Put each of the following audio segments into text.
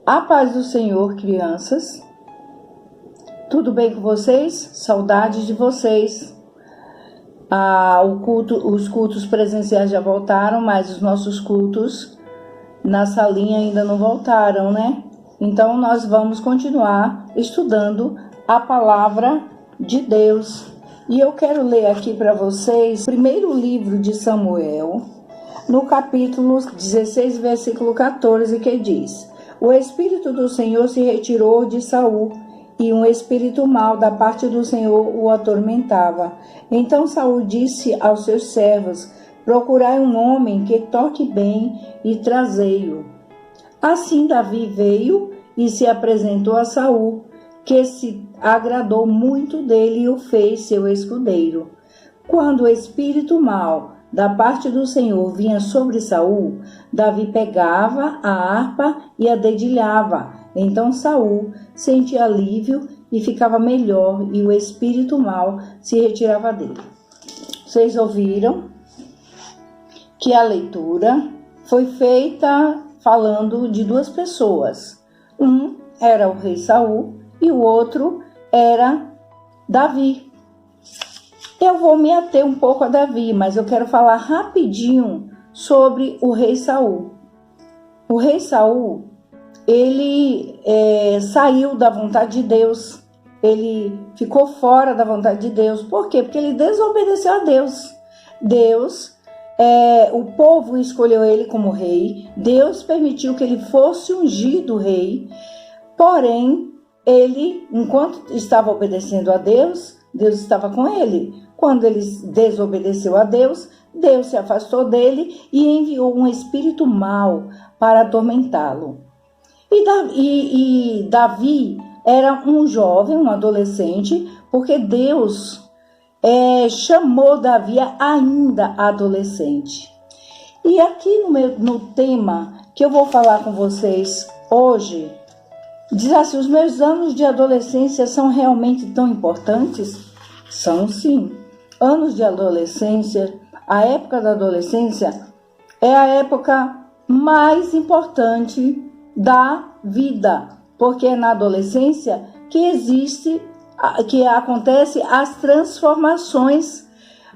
A paz do Senhor, crianças. Tudo bem com vocês? Saudades de vocês. Os cultos presenciais já voltaram, mas os nossos cultos na salinha ainda não voltaram, né? Então nós vamos continuar estudando a palavra de Deus. E eu quero ler aqui para vocês o primeiro livro de Samuel, no capítulo 16, versículo 14, que diz: O Espírito do Senhor se retirou de Saul, e um espírito mau da parte do Senhor o atormentava. Então Saul disse aos seus servos: Procurai um homem que toque bem e trazei-o. Assim Davi veio e se apresentou a Saul, que se agradou muito dele e o fez seu escudeiro. Quando o espírito mau da parte do Senhor vinha sobre Saul, Davi pegava a harpa e a dedilhava. Então Saul sentia alívio e ficava melhor, e o espírito mau se retirava dele. Vocês ouviram que a leitura foi feita falando de duas pessoas. Um era o rei Saul e o outro era Davi. Eu vou me ater um pouco a Davi, mas eu quero falar rapidinho sobre o rei Saul. O rei Saul, ele saiu da vontade de Deus, ele ficou fora da vontade de Deus. Por quê? Porque ele desobedeceu a Deus. O povo escolheu ele como rei, Deus permitiu que ele fosse ungido rei, porém, ele, enquanto estava obedecendo a Deus, Deus estava com ele. Quando ele desobedeceu a Deus, Deus se afastou dele e enviou um espírito mau para atormentá-lo. E Davi era um jovem, um adolescente, porque Deus chamou Davi ainda adolescente. E aqui no tema que eu vou falar com vocês hoje, diz assim: os meus anos de adolescência são realmente tão importantes? São sim. Anos de adolescência, a época da adolescência é a época mais importante da vida, porque é na adolescência que acontece as transformações,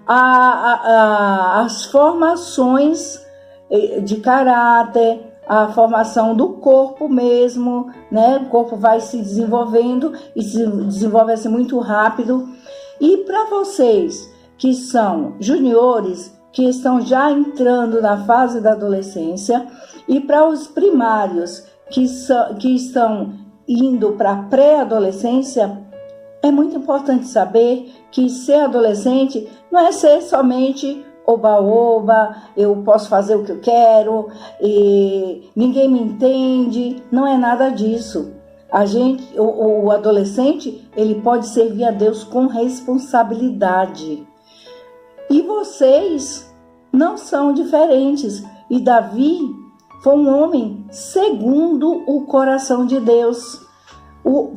as formações de caráter, a formação do corpo mesmo, né? O corpo vai se desenvolvendo e se desenvolve assim muito rápido. E para vocês que são juniores, que estão já entrando na fase da adolescência, e para os primários que estão indo para a pré-adolescência, é muito importante saber que ser adolescente não é ser somente oba-oba, eu posso fazer o que eu quero, e ninguém me entende. Não é nada disso. O adolescente, ele pode servir a Deus com responsabilidade. E vocês não são diferentes. E Davi foi um homem segundo o coração de Deus.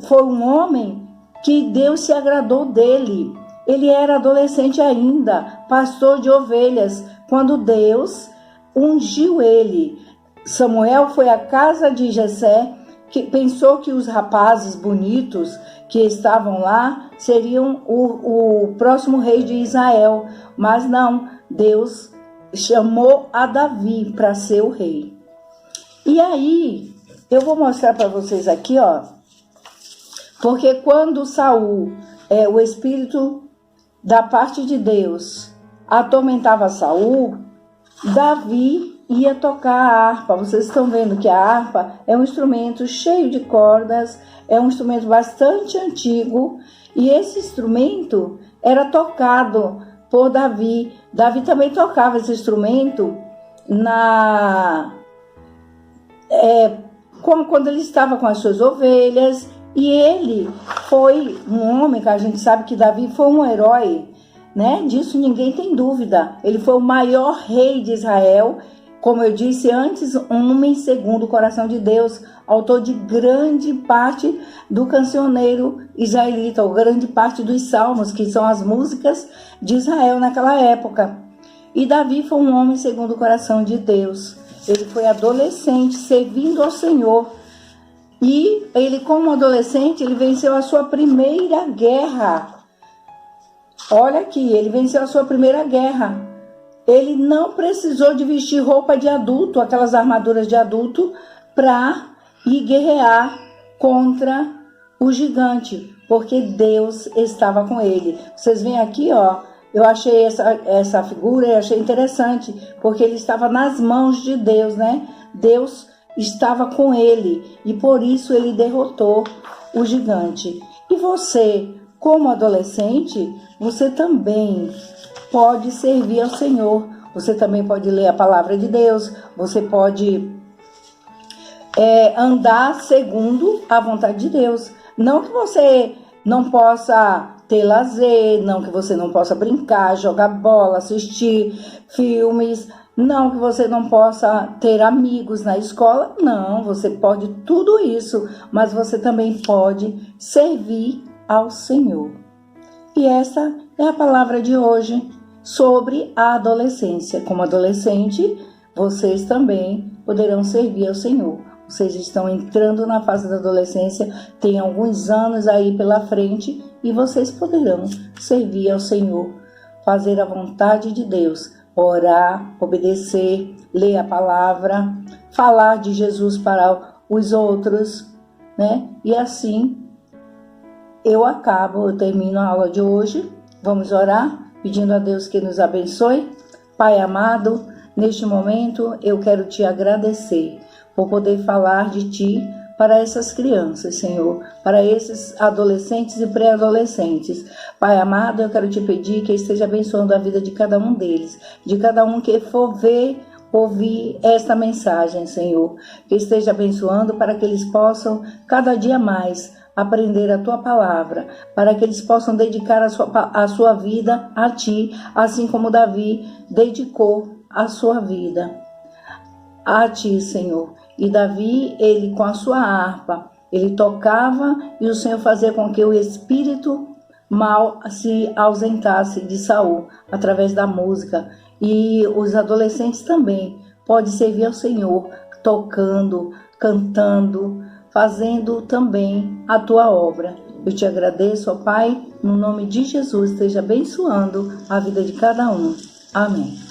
Foi um homem que Deus se agradou dele. Ele era adolescente ainda, pastor de ovelhas, quando Deus ungiu ele. Samuel foi à casa de Jessé, que pensou que os rapazes bonitos que estavam lá seriam o próximo rei de Israel. Mas não, Deus chamou a Davi para ser o rei. E aí, eu vou mostrar para vocês aqui, ó, porque quando Saul, o espírito da parte de Deus, atormentava Saul, Davi ia tocar a harpa. Vocês estão vendo que a harpa é um instrumento cheio de cordas, é um instrumento bastante antigo, e esse instrumento era tocado por Davi. Davi também tocava esse instrumento quando ele estava com as suas ovelhas, e ele foi um homem que a gente sabe que Davi foi um herói, né? Disso ninguém tem dúvida. Ele foi o maior rei de Israel, como eu disse antes, um homem segundo o coração de Deus, autor de grande parte do cancioneiro israelita, ou grande parte dos salmos, que são as músicas de Israel naquela época. E Davi foi um homem segundo o coração de Deus. Ele foi adolescente, servindo ao Senhor. E ele, como adolescente, ele venceu a sua primeira guerra. Olha aqui, ele venceu a sua primeira guerra. Ele não precisou de vestir roupa de adulto, aquelas armaduras de adulto, para ir guerrear contra o gigante, porque Deus estava com ele. Vocês veem aqui, ó, eu achei essa figura, eu achei interessante, porque ele estava nas mãos de Deus, né? Deus estava com ele e por isso ele derrotou o gigante. E você, como adolescente, você também pode servir ao Senhor. Você também pode ler a palavra de Deus, você pode andar segundo a vontade de Deus. Não que você não possa ter lazer, não que você não possa brincar, jogar bola, assistir filmes, não que você não possa ter amigos na escola, não, você pode tudo isso, mas você também pode servir ao Senhor. E essa é a palavra de hoje sobre a adolescência. Como adolescente, vocês também poderão servir ao Senhor. Vocês estão entrando na fase da adolescência, tem alguns anos aí pela frente e vocês poderão servir ao Senhor, fazer a vontade de Deus, orar, obedecer, ler a palavra, falar de Jesus para os outros, né? E assim eu termino a aula de hoje. Vamos orar, pedindo a Deus que nos abençoe. Pai amado, neste momento eu quero te agradecer por poder falar de ti para essas crianças, Senhor, para esses adolescentes e pré-adolescentes. Pai amado, eu quero te pedir que esteja abençoando a vida de cada um deles, de cada um que for ouvir esta mensagem, Senhor, que esteja abençoando para que eles possam cada dia mais aprender a tua palavra, para que eles possam dedicar a sua vida a ti, assim como Davi dedicou a sua vida a ti, Senhor. E Davi, ele com a sua harpa, ele tocava e o Senhor fazia com que o espírito mal se ausentasse de Saul, através da música. E os adolescentes também podem servir ao Senhor, tocando, cantando, fazendo também a tua obra. Eu te agradeço, ó Pai, no nome de Jesus, esteja abençoando a vida de cada um. Amém.